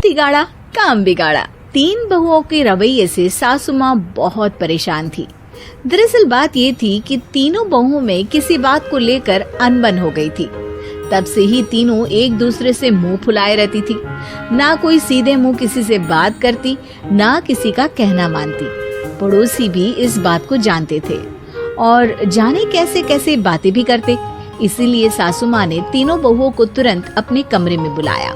बहुत ही गाढ़ा काम बिगाड़ा। 3 बहुओं के रवैये से सासू माँ बहुत परेशान थी। दरअसल बात ये थी कि तीनों बहुओं में किसी बात को लेकर अनबन हो गई थी। तब से ही तीनों एक दूसरे से मुंह फुलाए रहती थी। ना कोई सीधे मुंह किसी से बात करती, ना किसी का कहना मानती। पड़ोसी भी इस बात को जानते थे और जाने कैसे कैसे बातें भी करते। इसीलिए सासू माँ ने तीनों बहुओं को तुरंत अपने कमरे में बुलाया।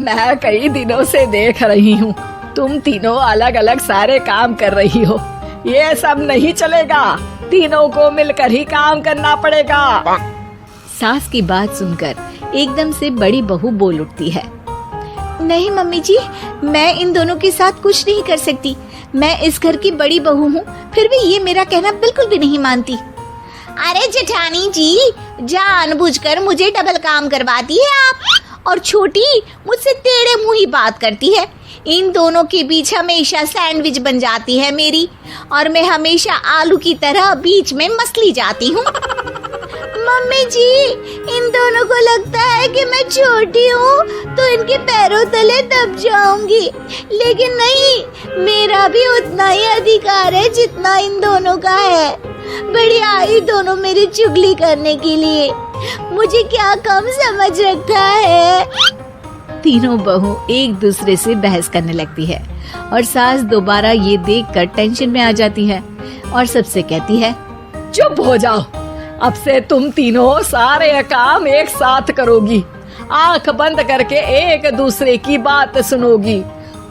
मैं कई दिनों से देख रही हूँ, तुम तीनों अलग अलग सारे काम कर रही हो। ये सब नहीं चलेगा, तीनों को मिलकर ही काम करना पड़ेगा। सास की बात सुनकर एकदम से बड़ी बहू बोल उठती है। नहीं मम्मी जी, मैं इन दोनों के साथ कुछ नहीं कर सकती। मैं इस घर की बड़ी बहू हूँ, फिर भी ये मेरा कहना बिल्कुल भी नहीं मानती। अरे जेठानी जी, जानबूझकर मुझे डबल काम करवाती है आप। और छोटी मुझसे टेढ़े मुंह ही बात करती है। इन दोनों के बीच हमेशा सैंडविच बन जाती है मेरी, और मैं हमेशा आलू की तरह बीच में मसली जाती हूँ। मम्मी जी, इन दोनों को लगता है कि मैं छोटी हूँ तो इनके पैरों तले दब जाऊंगी, लेकिन नहीं, मेरा भी उतना ही अधिकार है जितना इन दोनों का है। बड़ी आई दोनों मेरी चुगली करने के लिए, मुझे क्या कम समझ रखा है। तीनों बहू एक दूसरे से बहस करने लगती है और सास दोबारा ये देखकर टेंशन में आ जाती है और सबसे कहती है, चुप हो जाओ, अब से तुम तीनों सारे काम एक साथ करोगी। आंख बंद करके एक दूसरे की बात सुनोगी।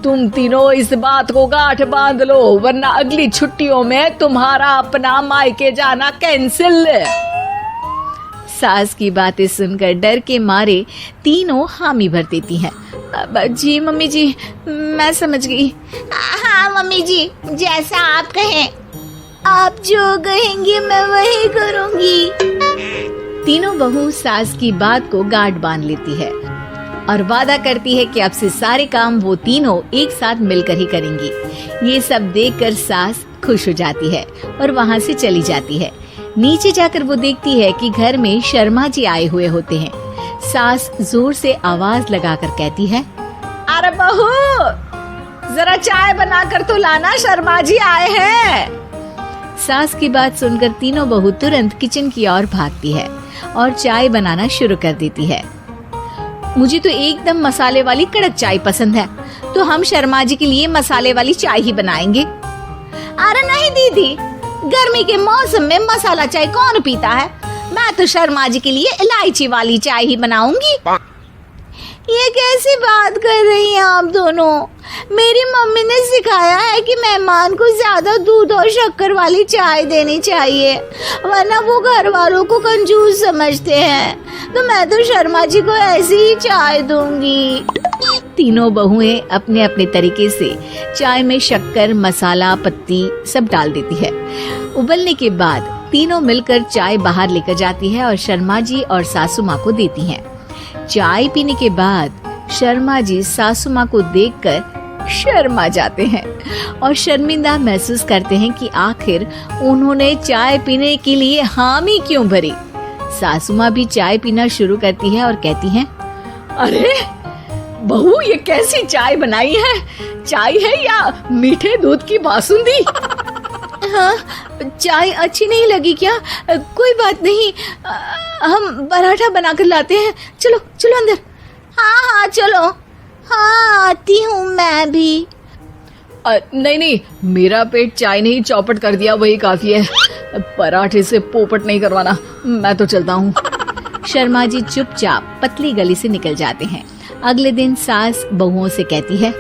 तुम तीनों इस बात को गांठ बांध लो, वरना अगली छुट्टियों में तुम्हारा अपना मायके जाना कैंसिल। सास की बातें सुनकर डर के मारे तीनों हामी भर देती हैं। जी मम्मी जी, मैं समझ गई। हाँ मम्मी जी, जैसा आप कहें। आप जो कहेंगी मैं वही करूंगी। तीनों बहू सास की बात को गांठ बांध लेती है और वादा करती है कि अब से सारे काम वो तीनों एक साथ मिलकर ही करेंगी। ये सब देखकर सास खुश हो जाती है और वहाँ से चली जाती है। नीचे जाकर वो देखती है कि घर में शर्मा जी आए हुए होते हैं। सास जोर से आवाज लगाकर कहती है, अरे बहू, जरा चाय बनाकर तो लाना, शर्मा जी आए हैं। सास की बात सुनकर तीनों बहू तुरंत किचन की ओर भागती है और चाय बनाना शुरू कर देती है। मुझे तो एकदम मसाले वाली कड़क चाय पसंद है, तो हम शर्मा जी के लिए मसाले वाली चाय ही बनाएंगे। अरे नहीं दीदी, गर्मी के मौसम में मसाला चाय कौन पीता है? मैं तो शर्मा जी के लिए इलायची वाली चाय ही बनाऊंगी। ये कैसी बात कर रही हैं आप दोनों? मेरी मम्मी ने सिखाया है कि मेहमान को ज्यादा दूध और शक्कर वाली चाय देनी चाहिए, वरना वो घर वालों को कंजूस समझते हैं। तो मैं तो शर्मा जी को ऐसी ही चाय दूंगी। तीनों बहुएं अपने अपने तरीके से चाय में शक्कर, मसाला, पत्ती सब डाल देती है। उबलने के बाद तीनों मिलकर चाय बाहर लेकर जाती है और शर्मा जी और सासू माँ को देती हैं। चाय पीने के बाद शर्मा जी सासू माँ को देखकर शर्मा जाते हैं और शर्मिंदा महसूस करते हैं कि आखिर उन्होंने चाय पीने के लिए हामी क्यों भरी। सासू माँ भी चाय पीना शुरू करती है और कहती हैं, अरे बहू, ये कैसी चाय बनाई है? चाय है या मीठे दूध की बासुंदी? हाँ, चाय अच्छी नहीं लगी क्या? कोई बात नहीं, हम पराठा बनाकर लाते हैं। चलो चलो अंदर। हाँ हाँ चलो। हाँ आती हूँ मैं भी। नहीं नहीं, मेरा पेट चाय ने ही चौपट कर दिया, वही काफी है। पराठे से पोपट नहीं करवाना, मैं तो चलता हूँ। शर्मा जी चुपचाप पतली गली से निकल जाते हैं। अगले दिन सास बहुओं से कहती है,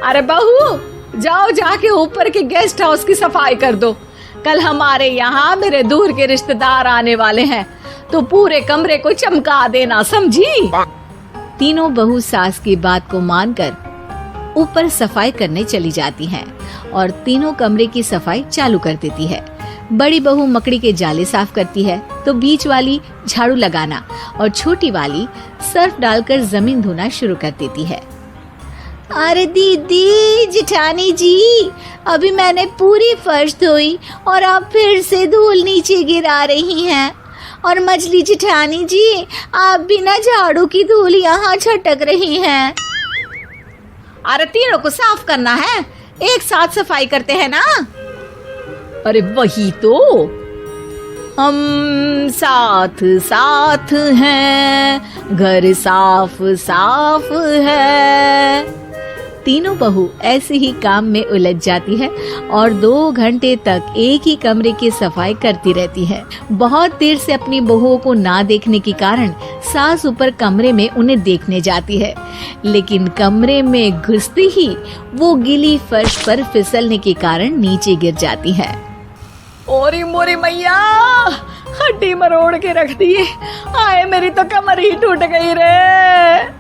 अरे बहू, जाओ जाके ऊपर के गेस्ट हाउस की सफाई कर दो। कल हमारे यहाँ मेरे दूर के रिश्तेदार आने वाले हैं, तो पूरे कमरे को चमका देना, समझी? तीनों बहू सास की बात को मानकर ऊपर सफाई करने चली जाती हैं और तीनों कमरे की सफाई चालू कर देती है। बड़ी बहू मकड़ी के जाले साफ करती है, तो बीच वाली झाड़ू लगाना और छोटी वाली सर्फ डालकर जमीन धोना शुरू कर देती है। अरे दीदी, जेठानी जी, अभी मैंने पूरी फर्श धोई और आप फिर से धूल नीचे गिरा रही हैं। और मछली जेठानी जी, आप बिना झाड़ू की धूल यहाँ छटक रही हैं। अरे तीनों को साफ करना है, एक साथ सफाई करते हैं ना। अरे वही तो, हम साथ साथ हैं, घर साफ साफ है। तीनों बहू ऐसे ही काम में उलझ जाती है और 2 घंटे तक एक ही कमरे की सफाई करती रहती है। बहुत देर से अपनी बहुओं को ना देखने के कारण सास ऊपर कमरे में उन्हें देखने जाती है, लेकिन कमरे में घुसते ही वो गीली फर्श पर फिसलने के कारण नीचे गिर जाती है। ओरी मोरी मैया, हड्डी मरोड़ के रख दी। आए मेरी तो कमर ही टूट गई रे।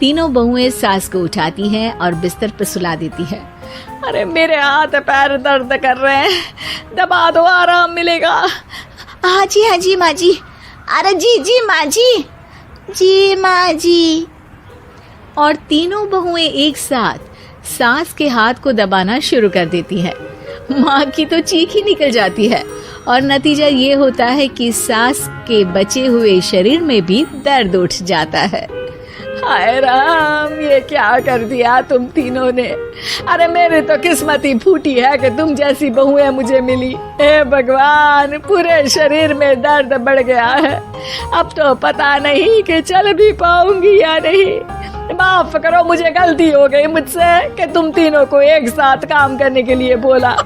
तीनों बहुएं सास को उठाती हैं और बिस्तर पर सुला देती है। अरे मेरे हाथ पैर दर्द कर रहे हैं, दबा दो, आराम मिलेगा। हाँ जी माँ जी। अरे जी माँ जी माँ जी। और तीनों बहुएं एक साथ सास के हाथ को दबाना शुरू कर देती है। माँ की तो चीख ही निकल जाती है और नतीजा ये होता है कि सास के बचे हुए शरीर में भी दर्द उठ जाता है। हाय राम, ये क्या कर दिया तुम तीनों ने। अरे मेरी तो किस्मत ही फूटी है कि तुम जैसी बहुएं मुझे मिली। हे भगवान, पूरे शरीर में दर्द बढ़ गया है। अब तो पता नहीं कि चल भी पाऊंगी या नहीं। माफ करो, मुझे गलती हो गई मुझसे कि तुम तीनों को एक साथ काम करने के लिए बोला।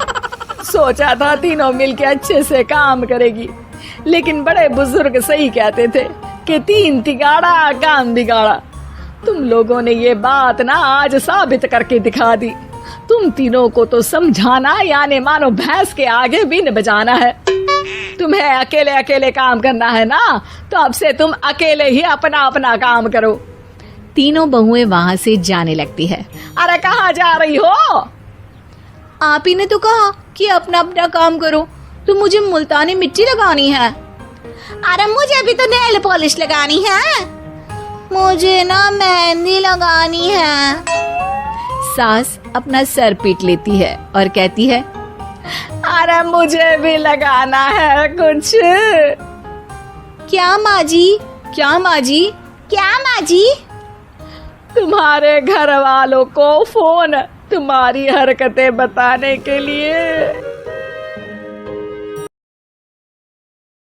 सोचा था तीनों मिलके अच्छे से काम करेगी, लेकिन बड़े बुजुर्ग सही कहते थे कि 3 तिगाड़ा काम बिगाड़ा। तुम लोगों ने ये बात ना आज साबित करके दिखा दी। तुम तीनों को तो समझाना यानी मानो भैंस के आगे बीन बजाना है। तुम्हें अकेले अकेले काम करना है ना, तो अब से तुम अकेले ही अपना अपना काम करो। तीनों बहुएं वहां से जाने लगती है। अरे कहाँ जा रही हो? आप ही ने तो कहा कि अपना अपना काम करो, तो मुझे मुल्तानी मिट्टी लगानी है। अरे मुझे भी तो नेल पॉलिश लगानी है, मुझे ना मेहंदी लगानी है। सास अपना सर पीट लेती है और कहती है, अरे मुझे भी लगाना है कुछ। क्या माँ जी? क्या माँ जी? क्या माँ जी? तुम्हारे घर वालों को फोन तुम्हारी हरकतें बताने के लिए।